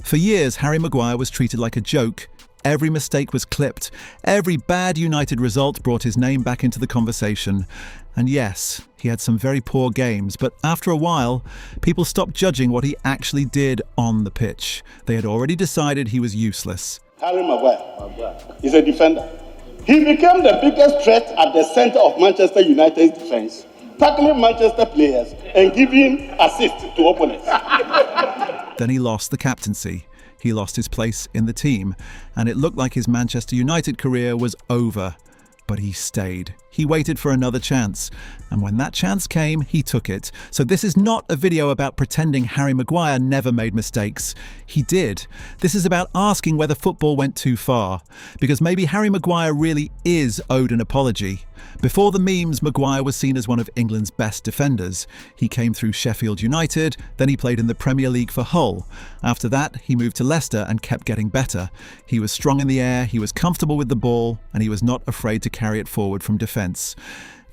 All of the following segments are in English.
For years, Harry Maguire was treated like a joke. Every mistake was clipped. Every bad United result brought his name back into the conversation. And yes, he had some very poor games, but after a while, people stopped judging what he actually did on the pitch. They had already decided he was useless. Harry Maguire is a defender. He became the biggest threat at the centre of Manchester United's defence, tackling Manchester players and giving assists to opponents. Then he lost the captaincy. He lost his place in the team, and it looked like his Manchester United career was over. But he stayed. He waited for another chance, and when that chance came, he took it. So this is not a video about pretending Harry Maguire never made mistakes. He did. This is about asking whether football went too far, because maybe Harry Maguire really is owed an apology. Before the memes, Maguire was seen as one of England's best defenders. He came through Sheffield United, then he played in the Premier League for Hull. After that, he moved to Leicester and kept getting better. He was strong in the air, he was comfortable with the ball, and he was not afraid to carry it forward from defence.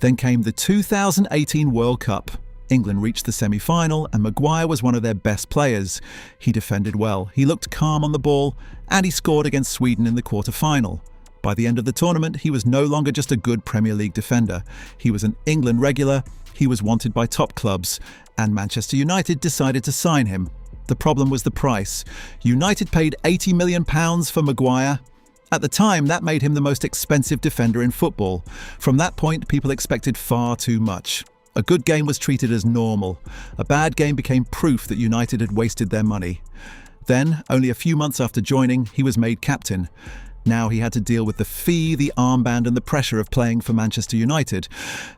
Then came the 2018 World Cup. England reached the semi-final and Maguire was one of their best players. He defended well, he looked calm on the ball, and he scored against Sweden in the quarter-final. By the end of the tournament, he was no longer just a good Premier League defender. He was an England regular, he was wanted by top clubs, and Manchester United decided to sign him. The problem was the price. United paid £80 million for Maguire. At the time, that made him the most expensive defender in football. From that point, people expected far too much. A good game was treated as normal. A bad game became proof that United had wasted their money. Then, only a few months after joining, he was made captain. Now he had to deal with the fee, the armband and the pressure of playing for Manchester United.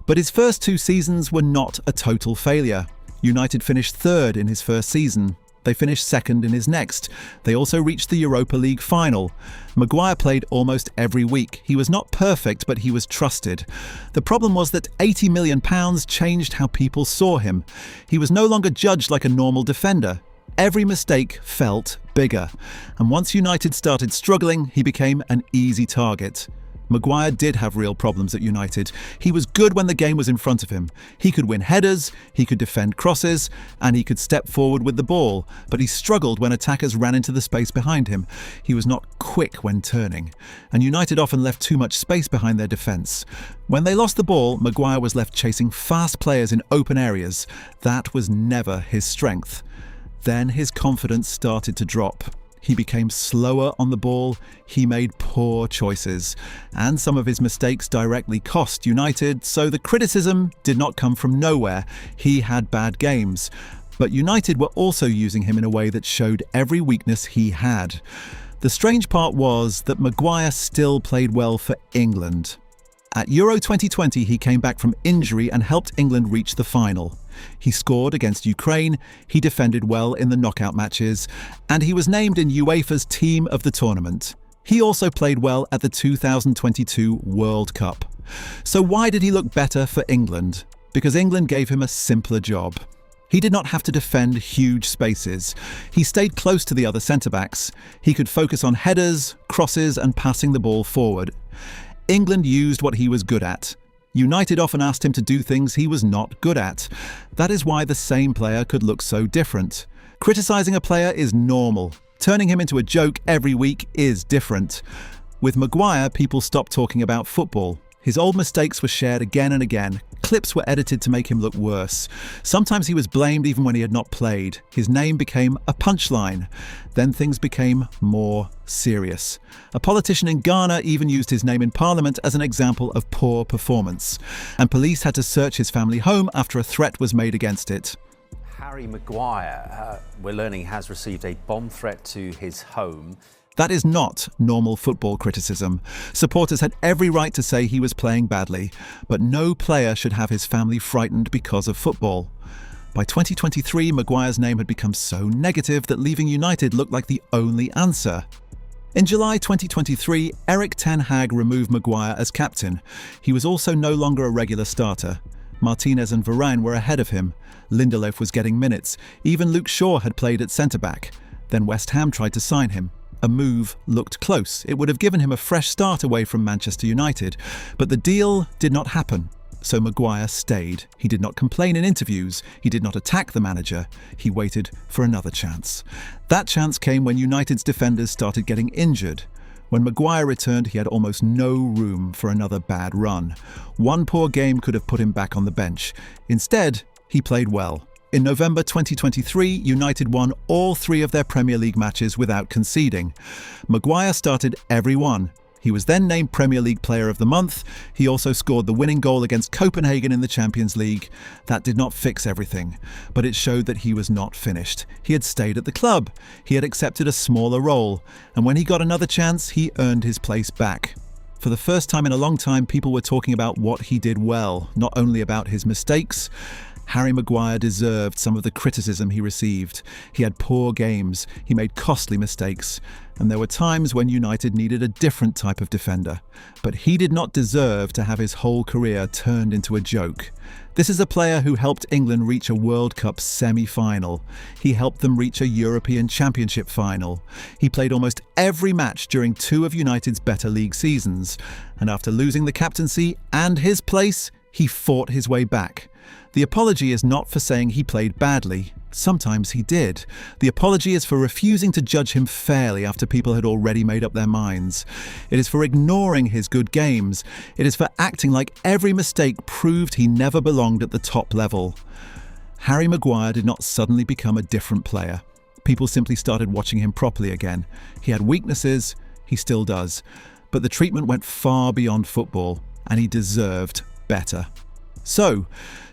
But his first 2 seasons were not a total failure. United finished 3rd in his first season. They finished 2nd in his next. They also reached the Europa League final. Maguire played almost every week. He was not perfect, but he was trusted. The problem was that £80 million changed how people saw him. He was no longer judged like a normal defender. Every mistake felt bigger. And once United started struggling, he became an easy target. Maguire did have real problems at United. He was good when the game was in front of him. He could win headers, he could defend crosses, and he could step forward with the ball, but he struggled when attackers ran into the space behind him. He was not quick when turning, and United often left too much space behind their defence. When they lost the ball, Maguire was left chasing fast players in open areas. That was never his strength. Then his confidence started to drop. He became slower on the ball, he made poor choices, and some of his mistakes directly cost United, so the criticism did not come from nowhere. He had bad games. But United were also using him in a way that showed every weakness he had. The strange part was that Maguire still played well for England. At Euro 2020, he came back from injury and helped England reach the final. He scored against Ukraine, he defended well in the knockout matches, and he was named in UEFA's Team of the Tournament. He also played well at the 2022 World Cup. So why did he look better for England? Because England gave him a simpler job. He did not have to defend huge spaces. He stayed close to the other centre-backs. He could focus on headers, crosses and passing the ball forward. England used what he was good at. United often asked him to do things he was not good at. That is why the same player could look so different. Criticising a player is normal. Turning him into a joke every week is different. With Maguire, people stopped talking about football. His old mistakes were shared again and again. Clips were edited to make him look worse. Sometimes he was blamed even when he had not played. His name became a punchline. Then things became more serious. A politician in Ghana even used his name in Parliament as an example of poor performance. And police had to search his family home after a threat was made against it. Harry Maguire, we're learning, has received a bomb threat to his home. That is not normal football criticism. Supporters had every right to say he was playing badly, but no player should have his family frightened because of football. By 2023, Maguire's name had become so negative that leaving United looked like the only answer. In July 2023, Erik ten Hag removed Maguire as captain. He was also no longer a regular starter. Martinez and Varane were ahead of him. Lindelof was getting minutes. Even Luke Shaw had played at centre-back. Then West Ham tried to sign him. A move looked close. It would have given him a fresh start away from Manchester United. But the deal did not happen. So Maguire stayed. He did not complain in interviews. He did not attack the manager. He waited for another chance. That chance came when United's defenders started getting injured. When Maguire returned, he had almost no room for another bad run. One poor game could have put him back on the bench. Instead, he played well. In November 2023, United won all 3 of their Premier League matches without conceding. Maguire started every one. He was then named Premier League Player of the Month. He also scored the winning goal against Copenhagen in the Champions League. That did not fix everything, but it showed that he was not finished. He had stayed at the club. He had accepted a smaller role, and when he got another chance, he earned his place back. For the first time in a long time, people were talking about what he did well, not only about his mistakes. Harry Maguire deserved some of the criticism he received. He had poor games, he made costly mistakes, and there were times when United needed a different type of defender. But he did not deserve to have his whole career turned into a joke. This is a player who helped England reach a World Cup semi-final. He helped them reach a European Championship final. He played almost every match during 2 of United's better league seasons. And after losing the captaincy and his place, he fought his way back. The apology is not for saying he played badly. Sometimes he did. The apology is for refusing to judge him fairly after people had already made up their minds. It is for ignoring his good games. It is for acting like every mistake proved he never belonged at the top level. Harry Maguire did not suddenly become a different player. People simply started watching him properly again. He had weaknesses, he still does. But the treatment went far beyond football, and he deserved better. So,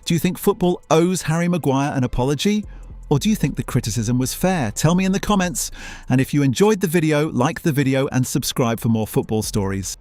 do you think football owes Harry Maguire an apology? Or do you think the criticism was fair? Tell me in the comments. And if you enjoyed the video, like the video and subscribe for more football stories.